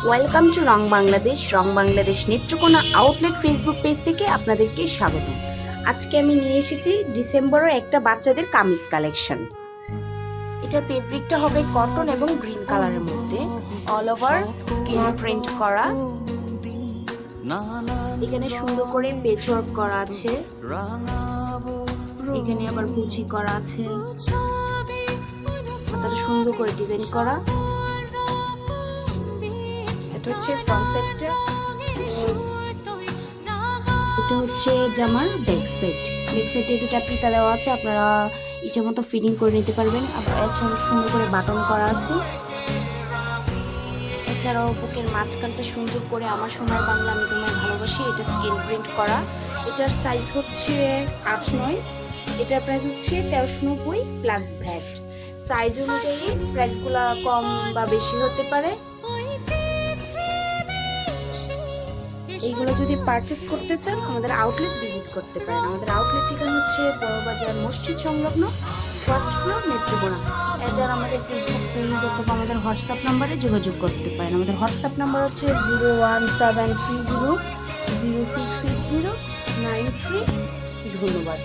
Welcome to wrong Bangladesh Netrokona outlet Facebook page থেকে আপনাদেরকে স্বাগত। আজকে আমি নিয়ে এসেছি ডিসেম্বরের একটা বাচ্চাদের কামিজ কালেকশন। এটার ফেব্রিকটা হবে কটন এবং গ্রিন কালারের মধ্যে, অল ওভার স্কিন প্রিন্ট করা। এখানে সুন্দর করে পেচওয়ার্ক করা আছে, এখানে আবার কুচি করা আছে, মাথাটা সুন্দর করে ডিজাইন করা। এটা হচ্ছে ফ্রন্ট সাইডটা, এটা হচ্ছে জামার ব্যাক সাইড। ব্যাক সাইডে দুটো ফিতা দেওয়া আছে, আপনারা ইচ্ছা মতো ফিটিং করে নিতে পারবেন। এছাড়াও সুন্দর করে বাটন করা আছে। এছাড়াও বুকের মাঝখানটা সুন্দর করে আমার সোনার বাংলা আমি তোমায় ভালোবাসি এটা স্ক্রিন প্রিন্ট করা। এটার সাইজ হচ্ছে 8-9, এটার প্রাইস হচ্ছে 1390 প্লাস ভ্যাট। সাইজ অনুযায়ী প্রাইসগুলো কম বা বেশি হতে পারে। এইগুলো যদি পারচেজ করতে চান আমাদের আউটলেট ভিজিট করতে পারেন। আমাদের আউটলেট ঠিকানা হচ্ছে বড়বাজার মসজিদ সংলগ্ন, ফার্স্ট ফ্লোর, নেত্রকোনা। এছাড়া আমাদের ফেসবুক পেজ অথবা আমাদের হোয়াটসঅ্যাপ নাম্বারে যোগাযোগ করতে পারেন। আমাদের হোয়াটসঅ্যাপ নাম্বার হচ্ছে 01730 066093। ধন্যবাদ।